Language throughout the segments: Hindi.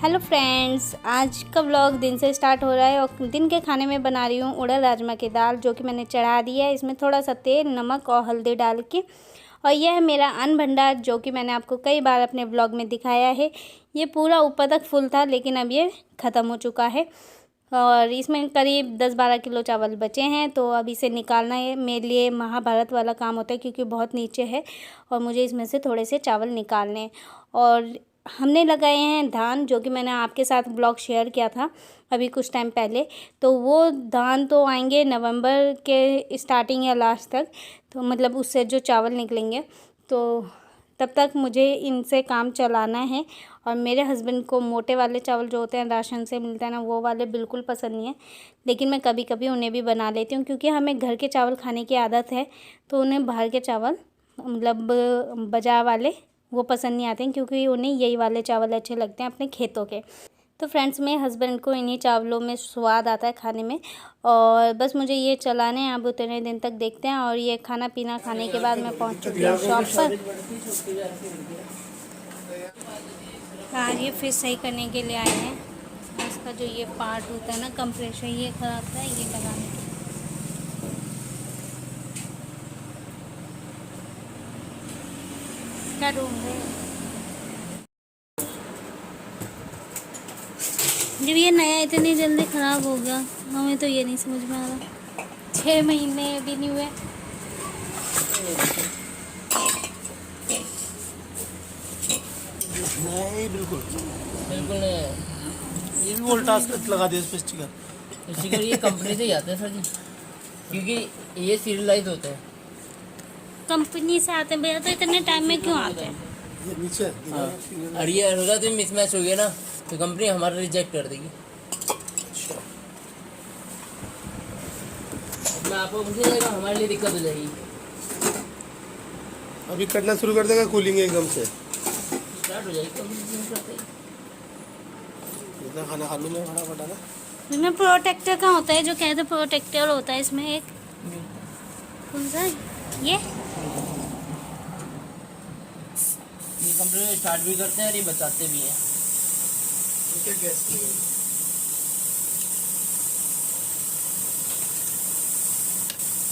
हेलो फ्रेंड्स, आज का व्लॉग दिन से स्टार्ट हो रहा है और दिन के खाने में बना रही हूँ उड़द राजमा की दाल, जो कि मैंने चढ़ा दी है। इसमें थोड़ा सा तेल, नमक और हल्दी डाल के। और यह है मेरा अन्न भंडार, जो कि मैंने आपको कई बार अपने व्लॉग में दिखाया है। ये पूरा ऊपर तक फुल था, लेकिन अब ये ख़त्म हो चुका है और इसमें करीब 10-12 किलो चावल बचे हैं। तो अब इसे निकालना है मेरे लिए महाभारत वाला काम होता है, क्योंकि बहुत नीचे है और मुझे इसमें से थोड़े से चावल निकालने हैं। और हमने लगाए हैं धान, जो कि मैंने आपके साथ ब्लॉग शेयर किया था अभी कुछ टाइम पहले। तो वो धान तो आएंगे नवंबर के स्टार्टिंग या लास्ट तक, तो मतलब उससे जो चावल निकलेंगे, तो तब तक मुझे इनसे काम चलाना है। और मेरे हस्बैंड को मोटे वाले चावल जो होते हैं राशन से मिलता है ना, वो वाले बिल्कुल पसंद नहीं है, लेकिन मैं कभी कभी उन्हें भी बना लेती हूँ, क्योंकि हमें घर के चावल खाने की आदत है। तो उन्हें बाहर के चावल, मतलब बाजार वाले, वो पसंद नहीं आते हैं, क्योंकि उन्हें यही वाले चावल अच्छे लगते हैं अपने खेतों के। तो फ्रेंड्स, मेरे हस्बैंड को इन्हीं चावलों में स्वाद आता है खाने में, और बस मुझे ये चलाने हैं अब उतने दिन तक, देखते हैं। और ये खाना पीना खाने के बाद मैं पहुंच चुकी हूँ शॉप पर। आज ये फिश सही करने के लिए आए हैं। इसका जो ये पार्ट होता है ना, कंप्रेशर, ये खराब था, ये लगाने के लिए। क्या ढूंढ जब ये नया इतनी जल्दी ख़राब हो गया, हमें तो ये नहीं समझ में आ रहा। 6 महीने भी नहीं हुए। नहीं, बिल्कुल बिल्कुल नहीं। ये भी वोल्टास लगा दिया इस पे स्टिकर। ये कंपनी से ही आते हैं सर जी, क्योंकि ये सीरियलाइज होते हैं। कंपनी से आते हैं भैया, तो इतने टाइम में क्यों आते हैं? ये नीचे और ये होगा तो मिसमैच हो गया ना, तो कंपनी हमारा रिजेक्ट कर देगी। मैं आपको पूछ जाएगा, हमारे लिए दिक्कत हो जाएगी। अभी कटना शुरू कर देगा, कूलिंग एकदम से स्टार्ट हो जाएगी कंपनी। इतना खाना खा लूँ मैं फटाफट ना। इसमें प्रोटेक्टर का होता है, जो कहते हैं प्रोटेक्टर होता है इसमें एक, कौन सा ये कंपनी स्टार्ट भी करते हैं और ये बचाते भी हैं।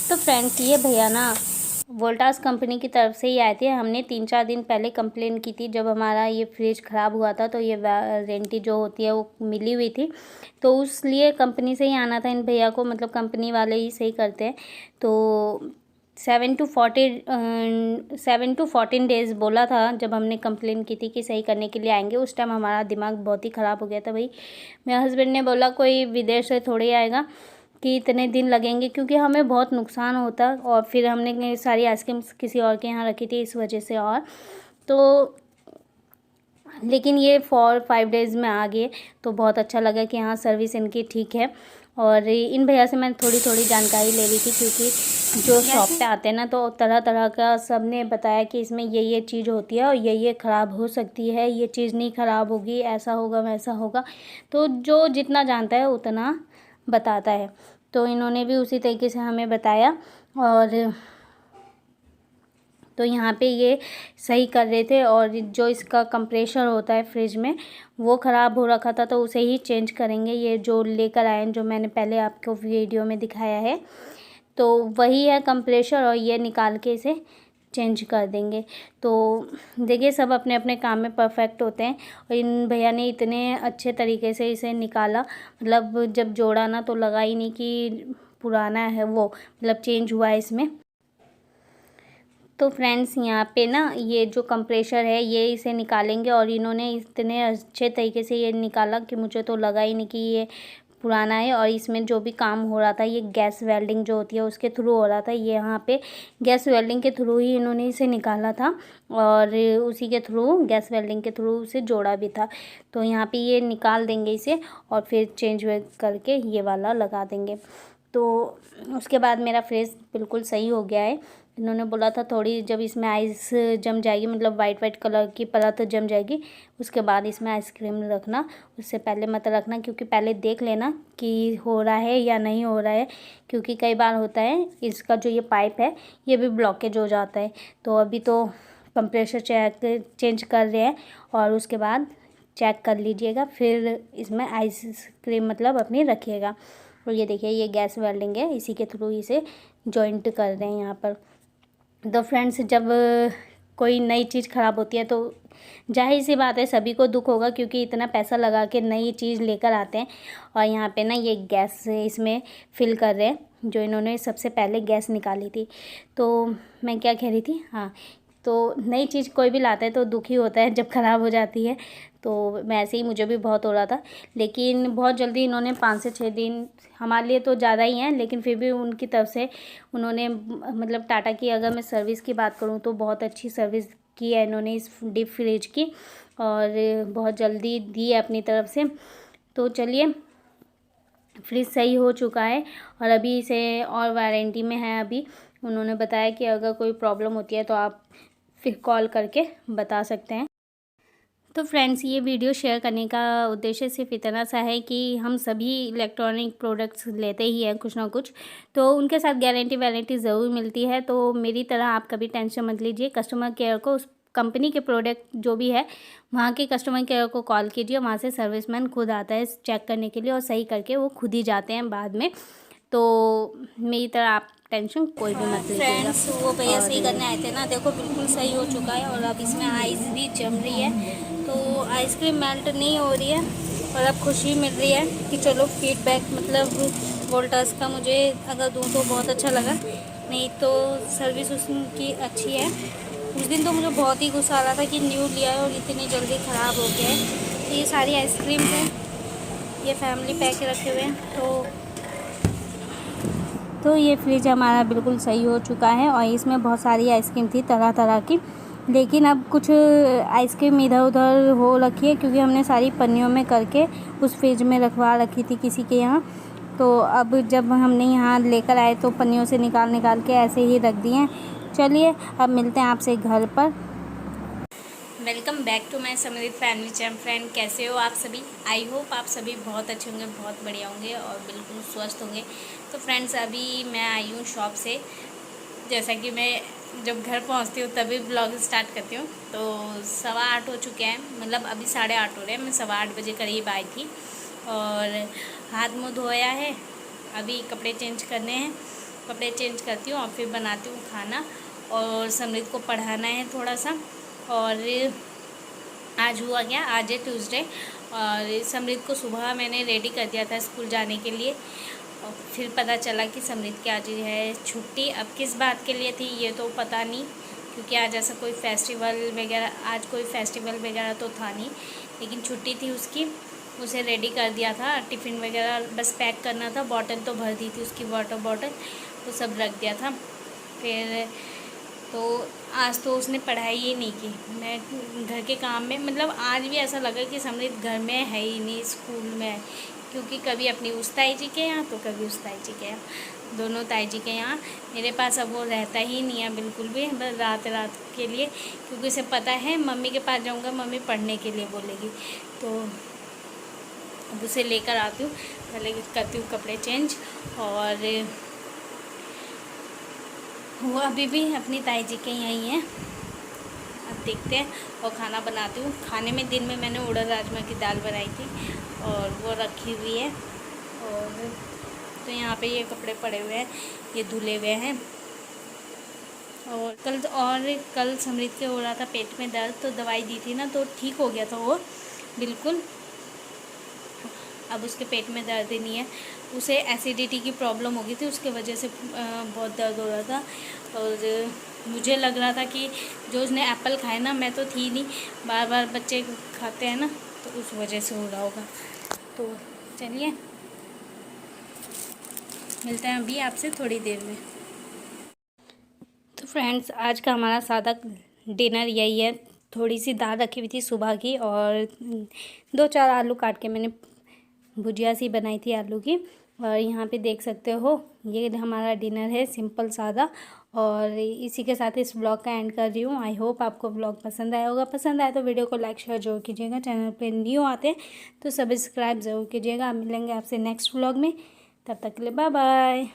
तो फ्रेंड्स, ये भैया ना वोल्टास कंपनी की तरफ से ही आए थे। हमने 3-4 दिन पहले कंप्लेन की थी, जब हमारा ये फ्रिज ख़राब हुआ था, तो ये वारंटी जो होती है वो मिली हुई थी, तो उस लिए कंपनी से ही आना था इन भैया को, मतलब कंपनी वाले ही सही करते हैं। तो 7 to 14 डेज़ बोला था जब हमने कंप्लेन की थी कि सही करने के लिए आएंगे। उस टाइम हमारा दिमाग बहुत ही ख़राब हो गया था भाई। मेरे हस्बैंड ने बोला कोई विदेश से थोड़ी आएगा कि इतने दिन लगेंगे, क्योंकि हमें बहुत नुकसान होता। और फिर हमने सारी आइसक्रीम किसी और के यहाँ रखी थी इस वजह से। और तो लेकिन ये 4-5 डेज़ में आ गए, तो बहुत अच्छा लगा कि हाँ, सर्विस इनकी ठीक है। और इन भैया से मैं थोड़ी थोड़ी जानकारी ले रही थी, क्योंकि जो शॉप पे आते हैं ना, तो तरह तरह का सब ने बताया कि इसमें ये चीज़ होती है और ये ख़राब हो सकती है, ये चीज़ नहीं ख़राब होगी, ऐसा होगा वैसा होगा। तो जो जितना जानता है उतना बताता है, तो इन्होंने भी उसी तरीके से हमें बताया। और तो यहाँ पे ये सही कर रहे थे, और जो इसका कंप्रेशर होता है फ्रिज में, वो ख़राब हो रखा था, तो उसे ही चेंज करेंगे। ये जो लेकर आए हैं, जो मैंने पहले आपको वीडियो में दिखाया है, तो वही है कंप्रेशर, और ये निकाल के इसे चेंज कर देंगे। तो देखिए, सब अपने अपने काम में परफेक्ट होते हैं, और इन भैया ने इतने अच्छे तरीके से इसे निकाला, मतलब जब जोड़ा ना, तो लगा ही नहीं कि पुराना है वो, मतलब चेंज हुआ है इसमें। तो फ्रेंड्स, यहाँ पे ना ये जो कंप्रेशर है, ये इसे निकालेंगे, और इन्होंने इतने अच्छे तरीके से ये निकाला कि मुझे तो लगा ही नहीं कि ये पुराना है। और इसमें जो भी काम हो रहा था, ये गैस वेल्डिंग जो होती है उसके थ्रू हो रहा था। ये यहाँ पे गैस वेल्डिंग के थ्रू ही इन्होंने इसे निकाला था, और उसी के थ्रू, गैस वेल्डिंग के थ्रू उसे जोड़ा भी था। तो यहाँ पे ये निकाल देंगे इसे, और फिर चेंज करके ये वाला लगा देंगे। तो उसके बाद मेरा फ्रिज बिल्कुल सही हो गया है। इन्होंने बोला था थोड़ी जब इसमें आइस जम जाएगी, मतलब वाइट कलर की परत जम जाएगी, उसके बाद इसमें आइसक्रीम रखना, उससे पहले मत रखना, क्योंकि पहले देख लेना कि हो रहा है या नहीं हो रहा है। क्योंकि कई बार होता है इसका जो ये पाइप है, ये भी ब्लॉकेज हो जाता है। तो अभी तो कंप्रेशर चेंज कर रहे हैं, और उसके बाद चेक कर लीजिएगा, फिर इसमें आइसक्रीम मतलब अपनी रखिएगा। और ये देखिए ये गैस वेल्डिंग है, इसी के थ्रू इसे जॉइंट कर रहे हैं यहाँ पर। तो फ्रेंड्स जब कोई नई चीज़ ख़राब होती है तो जाहिर सी बात है सभी को दुख होगा, क्योंकि इतना पैसा लगा के नई चीज़ लेकर आते हैं। और यहाँ पे ना ये गैस इसमें फिल कर रहे हैं, जो इन्होंने सबसे पहले गैस निकाली थी। तो मैं क्या कह रही थी, हाँ, तो नई चीज़ कोई भी लाता है तो दुखी होता है जब ख़राब हो जाती है। तो वैसे ही मुझे भी बहुत हो रहा था, लेकिन बहुत जल्दी इन्होंने 5 से 6 दिन, हमारे लिए तो ज़्यादा ही हैं, लेकिन फिर भी उनकी तरफ से उन्होंने मतलब टाटा की अगर मैं सर्विस की बात करूँ तो बहुत अच्छी सर्विस की है इन्होंने इस डीप फ्रिज की, और बहुत जल्दी दी है अपनी तरफ से। तो चलिए फ्रिज सही हो चुका है और अभी इसे और वारंटी में है। अभी उन्होंने बताया कि अगर कोई प्रॉब्लम होती है तो आप फिर कॉल करके बता सकते हैं। तो फ्रेंड्स ये वीडियो शेयर करने का उद्देश्य सिर्फ इतना सा है कि हम सभी इलेक्ट्रॉनिक प्रोडक्ट्स लेते ही हैं कुछ ना कुछ, तो उनके साथ गारंटी ज़रूर मिलती है। तो मेरी तरह आप कभी टेंशन मत लीजिए, कस्टमर केयर को, उस कंपनी के प्रोडक्ट जो भी है वहाँ के कस्टमर केयर को कॉल कीजिए, वहाँ से सर्विसमैन खुद आता है चेक करने के लिए और सही करके वो खुद ही जाते हैं बाद में। तो मेरी तरह आप टेंशन कोई भी मत लीजिएगा। फ्रेंड्स वो भैया सही करने आए थे ना, देखो बिल्कुल सही हो चुका है और अब इसमें आइस भी जम रही है, तो आइसक्रीम मेल्ट नहीं हो रही है और अब खुशी मिल रही है कि चलो फीडबैक मतलब वोल्टास का मुझे अगर दूँ तो बहुत अच्छा लगा, नहीं तो सर्विस उसकी अच्छी है। उस दिन तो मुझे बहुत ही गुस्सा आ रहा था कि न्यू लिया है और इतनी जल्दी ख़राब हो गया है। तो ये सारी आइसक्रीम हैं, ये फैमिली पैक रखे हुए हैं। तो ये फ्रिज हमारा बिल्कुल सही हो चुका है और इसमें बहुत सारी आइसक्रीम थी तरह तरह की, लेकिन अब कुछ आइसक्रीम इधर उधर हो रखी है क्योंकि हमने सारी पन्नियों में करके उस फ्रिज में रखवा रखी थी किसी के यहाँ। तो अब जब हमने यहाँ लेकर आए तो पन्नियों से निकाल के ऐसे ही रख दिए। चलिए अब मिलते हैं आपसे घर पर। वेलकम बैक टू माय समृद्ध फैमिली चैनल। फ्रेंड कैसे हो आप सभी? आई होप आप सभी बहुत अच्छे होंगे, बहुत बढ़िया होंगे और बिल्कुल स्वस्थ होंगे। तो फ्रेंड्स अभी मैं आई हूँ शॉप से, जैसा कि मैं जब घर पहुँचती हूँ तभी ब्लॉग स्टार्ट करती हूँ। तो 8:15 हो चुके हैं, मतलब अभी 8:30 हो रहे हैं। मैं 8:15 बजे करीब आई थी और हाथ मुँह धोया है, अभी कपड़े चेंज करने हैं, कपड़े चेंज करती हूँ और फिर बनाती हूँ खाना और समृद्ध को पढ़ाना है थोड़ा सा। और आज हुआ क्या, आज है ट्यूसडे और समृद्ध को सुबह मैंने रेडी कर दिया था स्कूल जाने के लिए और फिर पता चला कि समृद्ध की आज है छुट्टी। अब किस बात के लिए थी ये तो पता नहीं, क्योंकि आज ऐसा कोई फेस्टिवल वगैरह, आज कोई फेस्टिवल वगैरह तो था नहीं, लेकिन छुट्टी थी उसकी। उसे रेडी कर दिया था, टिफ़िन वगैरह बस पैक करना था, बॉटल तो भर दी थी उसकी, वाटर बॉटल वो सब रख दिया था। फिर तो आज तो उसने पढ़ाई ही नहीं की। मैं घर के काम में, मतलब आज भी ऐसा लगा कि समृद्ध घर में है ही नहीं, स्कूल में है, क्योंकि कभी अपनी उस ताई जी के यहाँ तो कभी उस ताई जी के यहाँ, दोनों ताई जी के यहाँ। मेरे पास अब वो रहता ही नहीं है बिल्कुल भी, बस रात के लिए, क्योंकि उसे पता है मम्मी के पास जाऊँगा मम्मी पढ़ने के लिए बोलेगी। तो अब उसे लेकर आती हूँ, पहले करती हूँ कपड़े चेंज और वो अभी भी अपनी ताई जी के यहीं है। अब देखते हैं और खाना बनाती हूँ। खाने में दिन में मैंने उड़द राजमा की दाल बनाई थी और वो रखी हुई है। और तो यहाँ पे ये कपड़े पड़े हुए हैं, ये धुले हुए हैं। और कल समृद्ध के हो रहा था पेट में दर्द, तो दवाई दी थी ना तो ठीक हो गया था वो बिल्कुल। अब उसके पेट में दर्द ही नहीं है। उसे एसिडिटी की प्रॉब्लम हो गई थी, उसके वजह से बहुत दर्द हो रहा था। और मुझे लग रहा था कि जो उसने एप्पल खाए ना, मैं तो थी नहीं, बार बार बच्चे खाते हैं ना, तो उस वजह से हो रहा होगा। तो चलिए मिलते हैं अभी आपसे थोड़ी देर में। तो फ्रेंड्स आज का हमारा सादा डिनर यही है। थोड़ी सी दाल रखी हुई थी सुबह की और 2-4 आलू काट के मैंने भुजिया सी बनाई थी आलू की। और यहाँ पे देख सकते हो ये हमारा डिनर है, सिंपल सादा। और इसी के साथ इस ब्लॉग का एंड कर रही हूँ। आई होप आपको ब्लॉग पसंद आया होगा। पसंद आया तो वीडियो को लाइक शेयर जरूर कीजिएगा। चैनल पे न्यू आते हैं तो सब्सक्राइब ज़रूर कीजिएगा। मिलेंगे आपसे नेक्स्ट ब्लॉग में, तब तक के लिए बाय बाय।